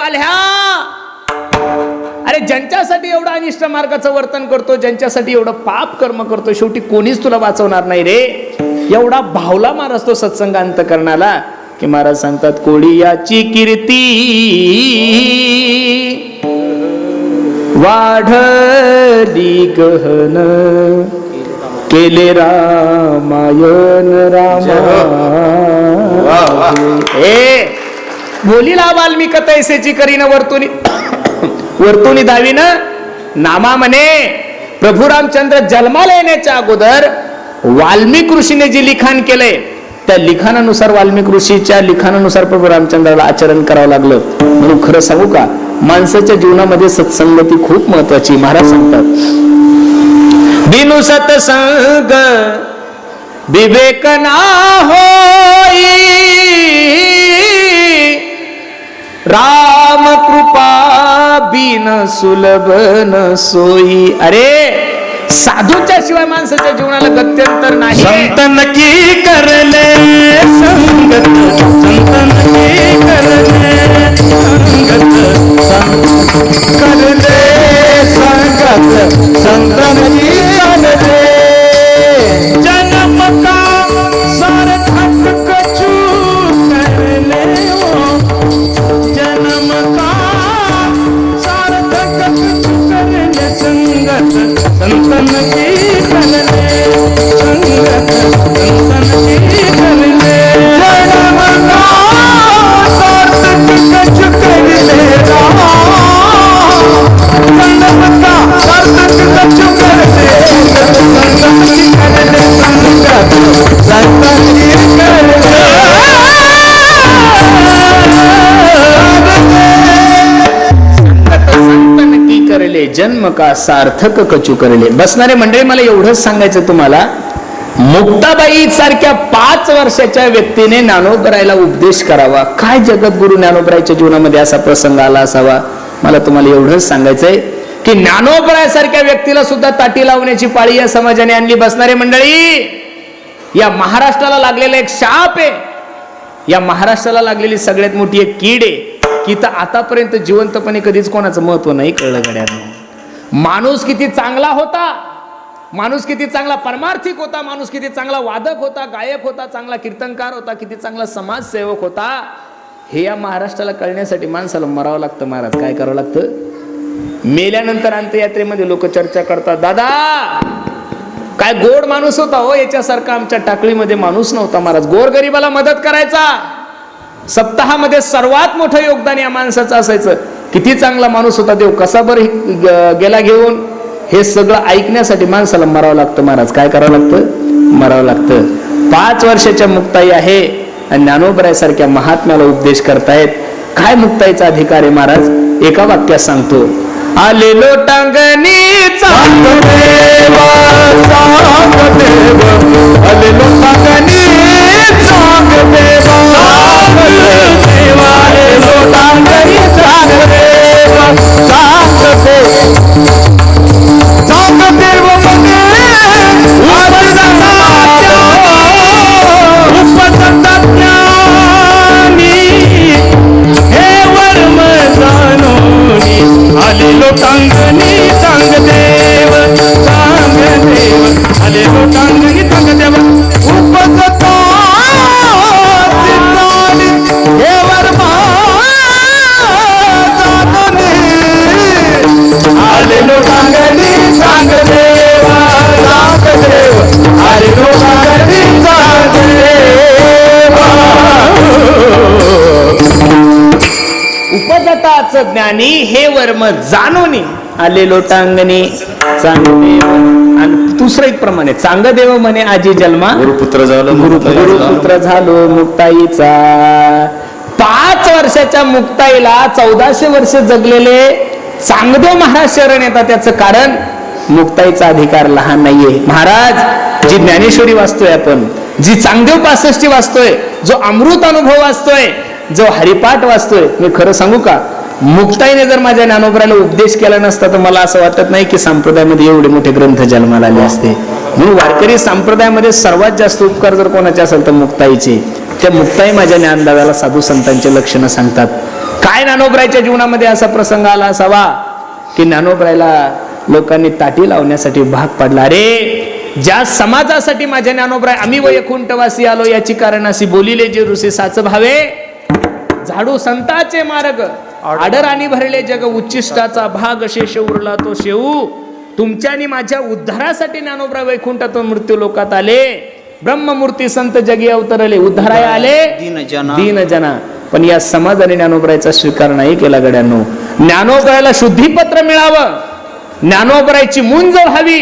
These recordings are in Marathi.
वाल्ह्या, अरे ज्यांच्यासाठी एवढं अनिष्ट मार्गाचं वर्तन करतो, ज्यांच्यासाठी एवढं पाप कर्म करतो, शेवटी कोणीच तुला वाचवणार नाही रे. एवढा भावला महाराज तो सत्संग अंतकरणाला की महाराज सांगतात, कोळीयाची कीर्ती वाढली गहन, केले रामायण रामा. बोलीला वाल्मिक तैसेची करीन वर्तुनी वर्तुनी दावीन नामा म्हणे. प्रभू रामचंद्र जन्माला येण्याच्या अगोदर वाल्मिक ऋषीने जे लिखाण केलंय त्या लिखाणानुसार, वाल्मिक ऋषीच्या लिखाणानुसार प्रभू रामचंद्राला आचरण करावं लागलं. म्हणून खरं सांगू का, माणसाच्या जीवनामध्ये सत्संगती खूप महत्वाची. महाराज सांगतात, बिनु सत्संग विवेक ना होई, राम कृपा बिन सुलभ न सोई. अरे साधूच्या शिवाय माणसाच्या जीवनाला गत्यंतर नाही. संतन की करले संगत, संतन की करले संगत, करले संगत, संतन की करले. जन्म का सार्थक कछु करले हो, जन्म का सार्थक कछु करले संगत, संतन की करले संगत, संतन की करले. जन्म का सार्थक कछु करले राम, जन्म का सार्थक कछु करले संतन की करले संगत, संतन की करले. संतन की करले जन्म का सार्थक कचू करले. बसणारे मंडळी, मला एवढंच सांगायचं तुम्हाला, मुक्ताबाई सारख्या 5 वर्षाच्या व्यक्तीने ज्ञानोबरायला उपदेश करावा. काय जगद्गुरु ज्ञानोबरायच्या जीवनामध्ये असा प्रसंग आला असावा. मला तुम्हाला एवढंच सांगायचंय की ज्ञानोबराय सारख्या व्यक्तीला सुद्धा ताटी लावण्याची पाळी या समाजाने आणली. बसणारे मंडळी, या महाराष्ट्राला लागलेला एक शाप आहे, या महाराष्ट्राला लागलेली सगळ्यात मोठी एक कीड आहे की तर आतापर्यंत जिवंतपणे कधीच कोणाचं महत्व नाही कळलं गड्यानं. माणूस किती चांगला होता, माणूस किती चांगला परमार्थिक होता, माणूस किती चांगला वादक होता, गायक होता, चांगला कीर्तनकार होता, किती चांगला समाजसेवक होता, हे या महाराष्ट्राला कळण्यासाठी माणसाला मरावं लागतं. महाराज काय करावं लागतं? मेल्यानंतर अंत्ययात्रेमध्ये लोक चर्चा करतात, दादा काय गोड माणूस होता हो, याच्यासारखा आमच्या टाकळीमध्ये माणूस नव्हता. महाराज गोरगरिबाला मदत करायचा, सप्ताहामध्ये सर्वात मोठं योगदान या माणसाचं असायचं. किती चांगला माणूस होता, देव कसा बरं गेला घेऊन, हे सगळं ऐकण्यासाठी माणसाला मरावं लागतं. महाराज काय करावं लागतं? मरावं लागतं. 5 वर्षाच्या मुक्ताई आहे आणि ज्ञानोबराय सारख्या महात्म्याला उपदेश करतायत. काय मुक्ताईचा अधिकार आहे महाराज? एका वाक्यात सांगतो, आलेलो टांगणी चांगदेव, चांगदेव, आलेलो टांगणी चांगदेव, चांगदेव, आलेलो टांगणी चांगदेव, चांगदेव, चांगदेव मध्ये उपतज्ञानी हे वर्म जाणोनी, आलेलो टांगणी चांगदेव, चांगदेव, आलेलो टांगणी चांगदेव, उपतज्ञानी हे वर्म जाणोनी, आलेलो टांगणी चांगदेव, चांगदेव, आलेलो टांगणी चांगदेव. उपजताच ज्ञानी हे वर्म जाणोनी, आलेलो टांगणी चांगदेव. आणि दुसरं एक प्रमाणे चांगदेव म्हणे आजी जन्मा, गुरुपुत्र झालो, गुरुपुत्र झालो मुक्ताईचा. 5 वर्षाच्या मुक्ताईला 1400 वर्ष जगलेले चांगदेव महाराज शरण येतात. त्याचं कारण मुक्ताईचा अधिकार लहान नाहीये. महाराज जी ज्ञानेश्वरी वाचतोय आपण, जी चांगदेव 65 वाचतोय, जो अमृत अनुभव वाचतोय, जो हरिपाठ वाचतोय, मी खरं सांगू का, मुक्ताईने जर माझ्या ज्ञानोबरायला उपदेश केला नसता तर मला असं वाटत नाही की संप्रदायामध्ये एवढे मोठे ग्रंथ जन्माला आले असते. म्हणून वारकरी संप्रदायामध्ये सर्वात जास्त उपकार जर कोणाचे असेल तर मुक्ताईचे. त्या मुक्ताई माझ्या ज्ञानदादाला साधू संतांचे लक्षणं सांगतात. काय ज्ञानोबरायच्या जीवनामध्ये असा प्रसंग आला असावा की ज्ञानोबरायला लोकांनी ताटी लावण्यासाठी भाग पडला. अरे ज्या समाजासाठी माझ्या ज्ञानोबराय आम्ही वैकुंठवासी आलो याची कारण अशी बोलिले जे ऋषी साच भावे झाडू संताचे मार्ग आडराने भरले जग उच्चिष्टाचा भाग शेष उरला तो शेऊ. तुमच्या आणि माझ्या उद्धारासाठी ज्ञानोबराय वैकुंठातून मृत्यू लोकात आले. ब्रह्ममूर्ती संत जगी अवतरले उद्धाराय आले दीन जना. पण या समाजाने ज्ञानोबरायचा स्वीकार नाही केला गड्यांनो. ज्ञानोबरायला शुद्धीपत्र मिळावं, ज्ञानोबरायची मुंज व्हावी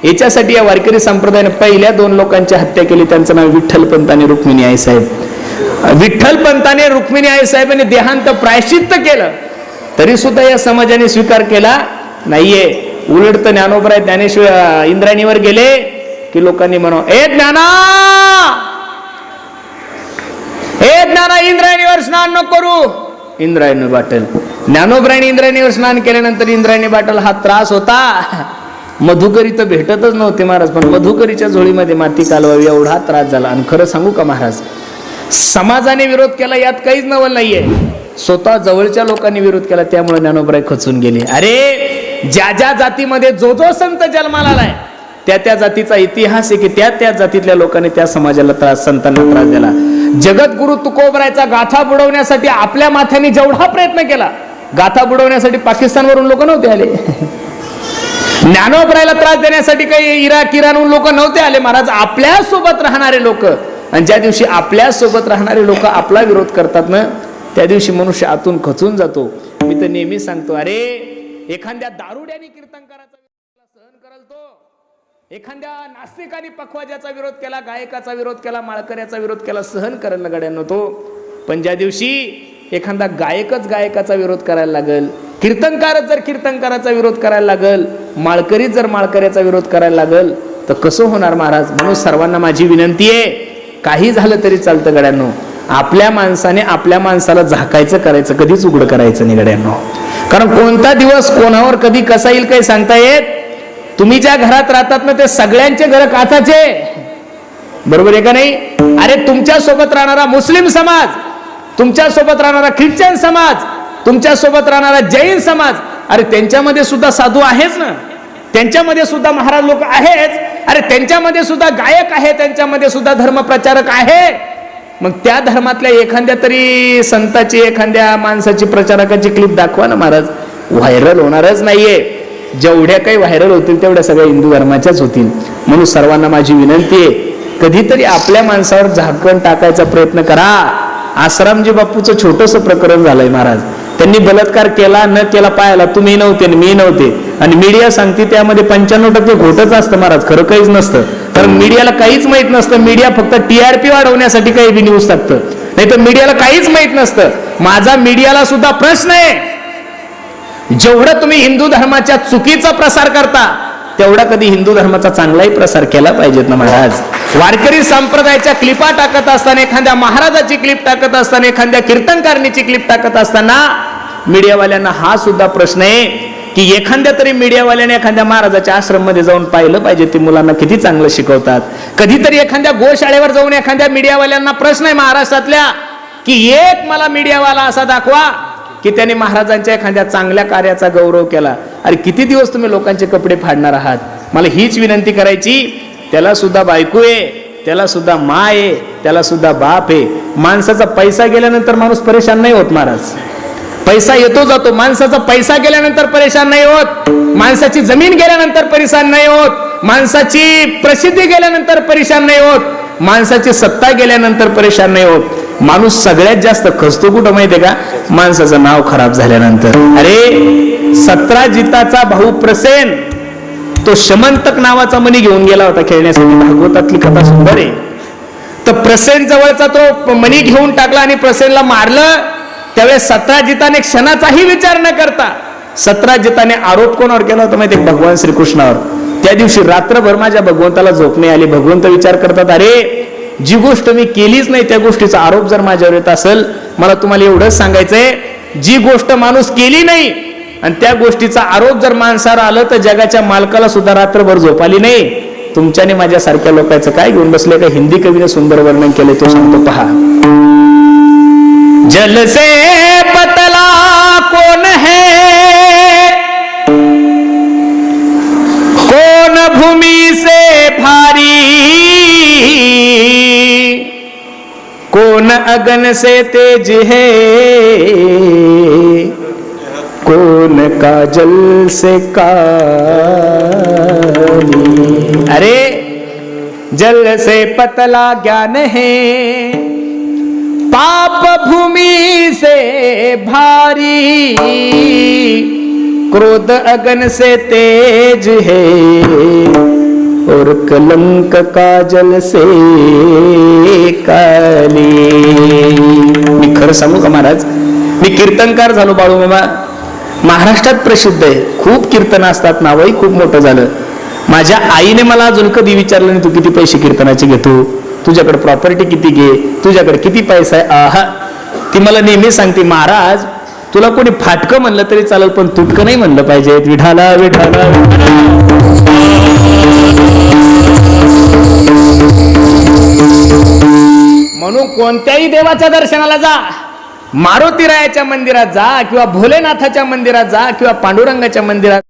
याच्यासाठी या वारकरी संप्रदायाने पहिल्या 2 लोकांची हत्या केली. त्यांचं नाव विठ्ठलपंत आणि रुक्मिणी आई साहेब. विठ्ठलपंताने रुक्मिणी आई साहेबांनी देहांत प्रायश्चित्त केलं तरी सुद्धा या समाजाने स्वीकार केला नाहीये. उलट तर ज्ञानोबराय ज्ञानेश्वर इंद्रायणीवर गेले की लोकांनी म्हणावं ए ज्ञाना इंद्रायणीवर स्नान नको करू. इंद्रायणी बाटल ज्ञानोबरायने इंद्रायणीवर स्नान केल्यानंतर इंद्रायणी बाटल हा त्रास होता. मधुकरी तर भेटतच नव्हते महाराज, पण मधुकरीच्या झोळीमध्ये माती कालवावी एवढा त्रास झाला. आणि खरं सांगू का महाराज, समाजाने विरोध केला यात काहीच नवल नाहीये, स्वतः जवळच्या लोकांनी विरोध केला त्यामुळे ज्ञानोबराय खचून गेले. अरे ज्या ज्या जातीमध्ये जो जो संत जन्माला आलाय त्या त्या जातीचा इतिहास आहे की त्या त्या जातीतल्या लोकांनी त्या समाजाला त्रास, संतांना त्रास दिला. जगद्गुरु तुकोबरायचा गाथा बुडवण्यासाठी आपल्या माथ्याने जेवढा प्रयत्न केला, गाथा बुडवण्यासाठी पाकिस्तानवरून लोक नव्हते आले. ज्ञानोबरायला त्रास देण्यासाठी काही इराणहून लोक नव्हते आले महाराज, आपल्या सोबत राहणारे लोक. आणि ज्या दिवशी आपल्या सोबत राहणारे लोक आपला विरोध करतात ना, त्या दिवशी मनुष्य आतून खचून जातो. मी तर नेहमी सांगतो, अरे एखाद्या दारुड्याने कीर्तनकाराचा सहन कराल तो, एखाद्या नास्तिकाने पखवाजाचा विरोध केला, गायकाचा विरोध केला, माळकऱ्याचा विरोध केला, सहन करायला गड्यांनो तो. पण ज्या दिवशी एखादा गायकच गायकाचा विरोध करायला लागल, कीर्तनकारच जर कीर्तनकाराचा विरोध करायला लागल, माळकरी जर माळकऱ्याचा विरोध करायला लागल तर कसं होणार महाराज. म्हणून सर्वांना माझी विनंती आहे, काही झालं तरी चालतं गड्यांनो, आपल्या माणसाने आपल्या माणसाला झाकायचं करायचं, कधीच उघड करायचं नाही गड्यांनो. कारण कोणता दिवस कोणावर कधी कसा येईल काही सांगता येत. तुम्ही ज्या घरात राहतात ना ते सगळ्यांचे घर काचाचे, बरोबर आहे का नाही. अरे तुमच्या सोबत राहणारा मुस्लिम समाज, तुमच्या सोबत राहणारा ख्रिश्चन समाज, तुमच्या सोबत राहणारा जैन समाज, अरे त्यांच्यामध्ये सुद्धा साधू आहेच ना, त्यांच्यामध्ये सुद्धा महाराज लोक आहेच. अरे त्यांच्यामध्ये सुद्धा गायक आहे, त्यांच्यामध्ये सुद्धा धर्मप्रचारक आहे. मग त्या धर्मातल्या एखाद्या तरी संताची, एखाद्या माणसाची, प्रचारकाची क्लिप दाखवा ना महाराज. व्हायरल होणारच नाहीये. जेवढ्या काही व्हायरल होतील तेवढ्या सगळ्या हिंदू धर्माच्याच होतील. म्हणून सर्वांना माझी विनंती आहे, कधीतरी आपल्या माणसावर झाकण टाकायचा प्रयत्न करा. आसारामजी बापूचं छोटंसं प्रकरण झालंय महाराज. त्यांनी बलात्कार केला न केला पाहायला तुम्ही नव्हते आणि मी नव्हते, आणि मीडिया सांगते त्यामध्ये 95% खोटंच असतं महाराज, खरं काहीच नसतं. कारण मीडियाला काहीच माहित नसतं. मीडिया फक्त TRP वाढवण्यासाठी काही बी न्यूज टाकतं, नाही तर मीडियाला काहीच माहित नसतं. माझा मीडियाला सुद्धा प्रश्न आहे, जेवढं तुम्ही हिंदू धर्माच्या चुकीचा प्रसार करता तेवढा कधी हिंदू धर्माचा चांगलाही प्रसार केला पाहिजेत ना महाराज. वारकरी संप्रदायाच्या क्लिपा टाकत असताना, एखाद्या महाराजाची क्लिप टाकत असताना, एखाद्या कीर्तनकारणीची क्लिप टाकत असताना मीडियावाल्यांना हा सुद्धा प्रश्न आहे की एखाद्या तरी मीडियावाल्याने एखाद्या महाराजाच्या आश्रम मध्ये जाऊन पाहिलं पाहिजे ते मुलांना किती चांगलं शिकवतात. कधीतरी एखाद्या गोशाळेवर जाऊन एखाद्या मीडियावाल्यांना प्रश्न आहे महाराष्ट्रातल्या की एक मला मीडियावाला असा दाखवा की त्याने महाराजांच्या एखाद्या चांगल्या कार्याचा गौरव केला. अरे किती दिवस तुम्ही लोकांचे कपडे फाडणार आहात. मला हीच विनंती करायची, त्याला सुद्धा बायको आहे, त्याला सुद्धा माय आहे, त्याला सुद्धा बाप आहे. माणसाचा पैसा गेल्यानंतर माणूस परेशान नाही होत महाराज. पैसा येतो जातो, माणसाचा पैसा गेल्यानंतर परेशान नाही होत, माणसाची जमीन गेल्यानंतर परेशान नाही होत, माणसाची प्रसिद्धी गेल्यानंतर परेशान नाही होत, माणसाची सत्ता गेल्यानंतर परेशान नाही होत. माणूस सगळ्यात जास्त खचतो कुठं माहितीये का, माणसाचं नाव खराब झाल्यानंतर. अरे 17 जिताचा भाऊ प्रसेन, तो शमंतक नावाचा मणी घेऊन गेला होता खेळण्यासाठी. भागवतातली कथा सुंदर आहे. तर प्रसेन जवळचा तो मणी घेऊन टाकला आणि प्रसेनला मारलं. त्यावेळेस 17 जिताने क्षणाचाही विचार न करता 17 जिताने आरोप कोणावर केला होता माहिती, भगवान श्रीकृष्णावर. त्या दिवशी रात्रभर माझ्या भगवंताला झोप नाही आली. भगवंत विचार करतात, अरे जी गोष्ट मी केलीच नाही त्या गोष्टीचा आरोप जर माझ्यावर येत असेल, मला तुम्हाला एवढंच सांगायचंय, जी गोष्ट माणूस केली नाही आणि त्या गोष्टीचा आरोप जर माणसावर आलं तर जगाच्या मालकाला सुद्धा रात्रभर झोप आली नाही. तुमच्याने माझ्यासारख्या लोकांचं काय घेऊन बसले. का हिंदी कवीने सुंदर वर्णन केले, तो सांगतो पहा. जल से अगन से तेज है, कौन काजल से काली। अरे जल से पतला ज्ञान है, पाप भूमि से भारी, क्रोध अगन से तेज है, और कलंक काजल से काली। मी खरं सांगू का महाराज, मी कीर्तनकार झालो बाळूमामा. महाराष्ट्रात प्रसिद्ध आहे, खूप कीर्तन असतात, नावही खूप मोठं झालं. माझ्या आईने मला अजून कधी विचारलं नाही तू किती पैसे कीर्तनाचे घेतो, तुझ्याकडे प्रॉपर्टी किती घे, तुझ्याकडे किती पैसा आहे. आहा, ती मला नेहमी सांगते, महाराज तुला कोणी फाटकं म्हणलं तरी चालेल, पण तुटकं नाही म्हणलं पाहिजे. विठाला विठाला. म्हणून कोणत्याही देवाच्या दर्शनाला जा, मारुतीरायाच्या मंदिरात जा, किंवा भोलेनाथाच्या मंदिरात जा, किंवा पांडुरंगाच्या मंदिरात.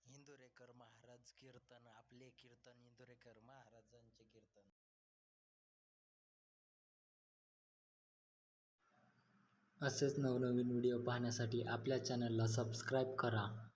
इंदुरेकर महाराज कीर्तन, आपले कीर्तन, इंदुरेकर महाराजांचे कीर्तन. असेच नवनवीन व्हिडिओ पाहण्यासाठी आपल्या चॅनलला सबस्क्राईब करा.